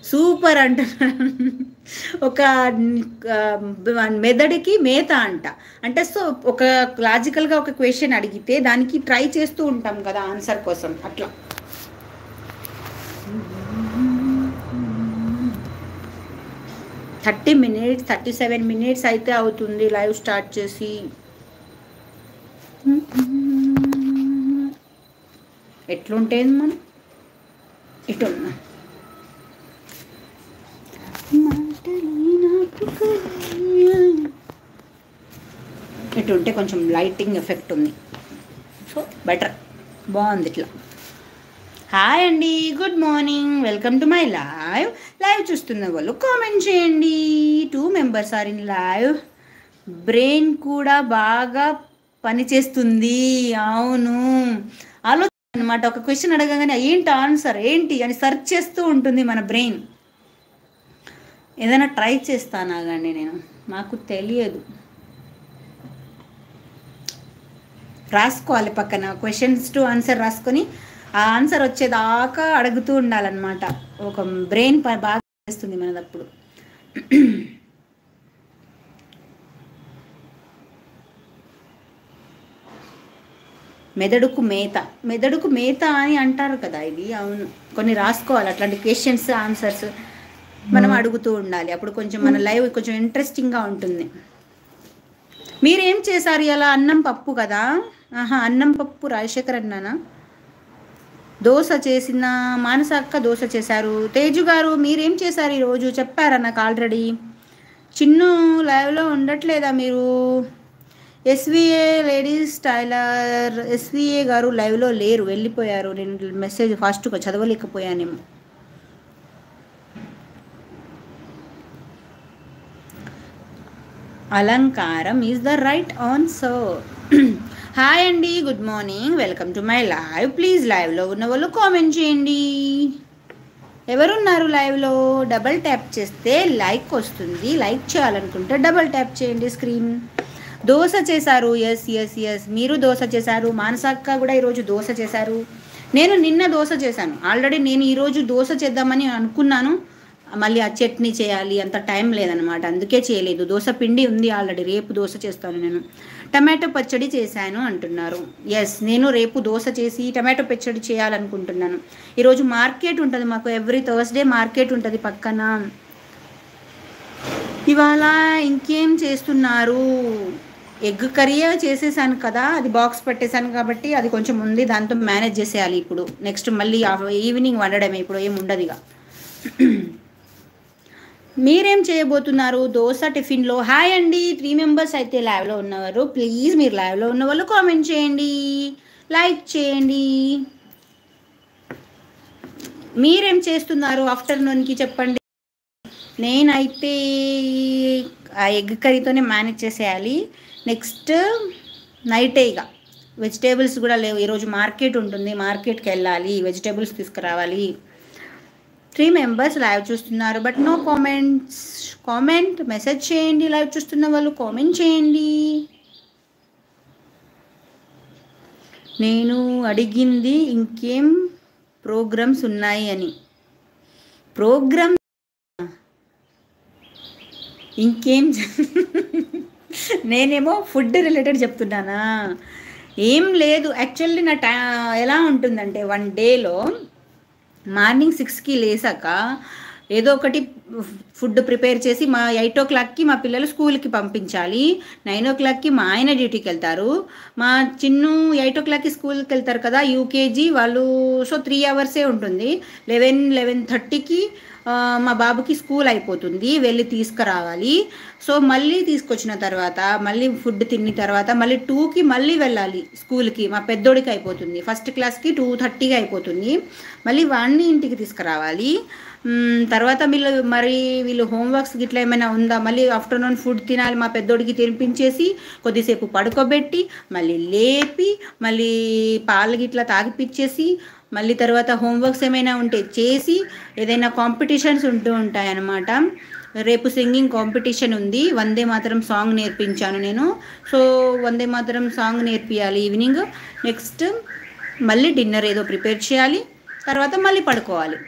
Super అంటున్నాను. ఒక మెదడుకి మేత అంట. అంటే సో ఒక లాజికల్గా ఒక క్వశ్చన్ అడిగితే దానికి ట్రై చేస్తూ ఉంటాం కదా ఆన్సర్ కోసం, అట్లా. 30 minutes 37 minutes అయితే అవుతుంది లైవ్ స్టార్ట్ చేసి. ఎట్లుంటేది మనం ఇటు ఇటు ఉంటే కొంచెం లైటింగ్ ఎఫెక్ట్ ఉంది, సో బెటర్, బాగుంది ఇట్లా. హాయ్ అండి, good morning, welcome to my live. Live చూస్తున్న వాళ్ళు కామెంట్ చేయండి. 2 members are in live. Brain కూడా బాగా పనిచేస్తుంది. అవును, ఆలోచన అనమాట. ఒక క్వశ్చన్ అడగగానే ఏంటి ఆన్సర్ ఏంటి అని సెర్చ్ చేస్తూ ఉంటుంది మన బ్రెయిన్. ఏదైనా ట్రై చేస్తానా కానీ నేను, నాకు తెలియదు. రాసుకోవాలి పక్కన క్వశ్చన్స్ టు ఆన్సర్ రాసుకొని ఆ ఆన్సర్ వచ్చేదాకా అడుగుతూ ఉండాలన్నమాట. ఒక బ్రెయిన్ బాగా చేస్తుంది మనదప్పుడు. మెదడుకు మేత, మెదడుకు మేత అని అంటారు కదా ఇది. అవును, కొన్ని రాసుకోవాలి అట్లాంటి క్వశ్చన్స్ ఆన్సర్స్ మనం అడుగుతూ ఉండాలి. అప్పుడు కొంచెం మన లైవ్ కొంచెం ఇంట్రెస్టింగ్గా ఉంటుంది. మీరేం చేశారు ఇలా? అన్నం పప్పు కదా. అన్నం పప్పు రాజశేఖర్ అన్నానా? దోశ చేసిన మానస అక్క దోశ చేశారు. తేజు గారు మీరేం చేశారు ఈరోజు చెప్పారా నాకు ఆల్రెడీ. చిన్ను లైవ్లో ఉండట్లేదా మీరు? ఎస్విఏ లేడీస్ టైలర్ ఎస్విఏ గారు లైవ్లో లేరు, వెళ్ళిపోయారు. నేను మెసేజ్ ఫాస్ట్గా చదవలేకపోయానేమో. అలంకారం is the right answer. Hi అండి, good morning, welcome to my live. Please లైవ్లో ఉన్న వాళ్ళు కామెంట్ చేయండి. ఎవరున్నారు లైవ్లో? డబల్ ట్యాప్ చేస్తే లైక్ వస్తుంది. లైక్ చేయాలనుకుంటే డబల్ ట్యాప్ చేయండి స్క్రీన్. దోశ చేశారు. ఎస్ ఎస్ ఎస్, మీరు దోశ చేశారు. మానసక్క కూడా ఈరోజు దోశ చేశారు. నేను నిన్న దోశ చేశాను ఆల్రెడీ. నేను ఈరోజు దోశ చేద్దామని అనుకున్నాను, మళ్ళీ ఆ చట్నీ చేయాలి, అంత టైం లేదనమాట, అందుకే చేయలేదు. దోశ పిండి ఉంది ఆల్రెడీ, రేపు దోశ చేస్తాను నేను. టమాటో పచ్చడి చేశాను అంటున్నారు. ఎస్, నేను రేపు దోశ చేసి టమాటో పచ్చడి చేయాలనుకుంటున్నాను. ఈరోజు మార్కెట్ ఉంటుంది మాకు, ఎవ్రీ థర్స్డే మార్కెట్ ఉంటుంది పక్కన. ఇవాళ ఇంకేం చేస్తున్నారు? ఎగ్ కర్రీ చేసేసాను కదా, అది బాక్స్ పెట్టేశాను కాబట్టి అది కొంచెం ఉంది, దాంతో మేనేజ్ చేసేయాలి. ఇప్పుడు నెక్స్ట్ మళ్ళీ ఈవినింగ్ వండడమే, ఇప్పుడు ఏం ఉండదు ఇక. మీరేం చేయబోతున్నారు దోశ టిఫిన్లో? హాయ్ అండి, 3 members అయితే లైవ్లో ఉన్నవారు. ప్లీజ్ మీరు లైవ్లో ఉన్న వాళ్ళు కామెంట్ చేయండి, లైక్ చేయండి. మీరేం చేస్తున్నారు ఆఫ్టర్నూన్కి చెప్పండి. నేనైతే ఆ ఎగ్ కర్రీతోనే మేనేజ్ చేసేయాలి. నెక్స్ట్ నైటే ఇక వెజిటేబుల్స్ కూడా లేవు. ఈరోజు మార్కెట్ ఉంటుంది, మార్కెట్కి వెళ్ళాలి, వెజిటేబుల్స్ తీసుకురావాలి. 3 members లైవ్ చూస్తున్నారు, but no comments. Comment message చేయండి. లైవ్ చూస్తున్న వాళ్ళు కామెంట్ చేయండి. నేను అడిగింది ఇంకేం ప్రోగ్రామ్స్ ఉన్నాయి అని. ప్రోగ్రామ్ ఇంకేం నేనేమో ఫుడ్ రిలేటెడ్ చెప్తున్నానా? ఏం లేదు. యాక్చువల్లీ నా ఎలా ఉంటుందంటే, 1 డేలో మార్నింగ్ 6కి లేసాక ఏదో ఒకటి ఫుడ్ ప్రిపేర్ చేసి మా 8 o'clockకి మా పిల్లలు స్కూల్కి పంపించాలి. 9 o'clockకి మా ఆయన డ్యూటీకి వెళ్తారు. మా చిన్ను 8 o'clockకి స్కూల్కి వెళ్తారు కదా, యూకేజీ వాళ్ళు. సో 3 hours ఉంటుంది. 11-11:30కి మా బాబుకి స్కూల్ అయిపోతుంది, వెళ్ళి తీసుకురావాలి. సో మళ్ళీ తీసుకొచ్చిన తర్వాత మళ్ళీ ఫుడ్ తిన్న తర్వాత మళ్ళీ 2కి మళ్ళీ వెళ్ళాలి స్కూల్కి. మా పెద్దోడికి అయిపోతుంది, ఫస్ట్ క్లాస్కి 2:30కి అయిపోతుంది. మళ్ళీ వాడిని ఇంటికి తీసుకురావాలి. తర్వాత వీళ్ళు హోంవర్క్స్ గిట్లా ఏమైనా ఉందా, మళ్ళీ ఆఫ్టర్నూన్ ఫుడ్ తినాలి. మా పెద్దోడికి తినిపించేసి కొద్దిసేపు పడుకోబెట్టి మళ్ళీ లేపి మళ్ళీ పాలు గిట్లా తాగిపిచ్చేసి మళ్ళీ తర్వాత హోంవర్క్స్ ఏమైనా ఉంటే చేసి, ఏదైనా కాంపిటీషన్స్ ఉంటూ ఉంటాయన్నమాట. రేపు సింగింగ్ కాంపిటీషన్ ఉంది. వందే మాతరం సాంగ్ నేర్పించాను నేను. So Vande Mataram song నేర్పియాలి evening. Next మళ్ళీ డిన్నర్ ఏదో ప్రిపేర్ చేయాలి, తర్వాత మళ్ళీ పడుకోవాలి.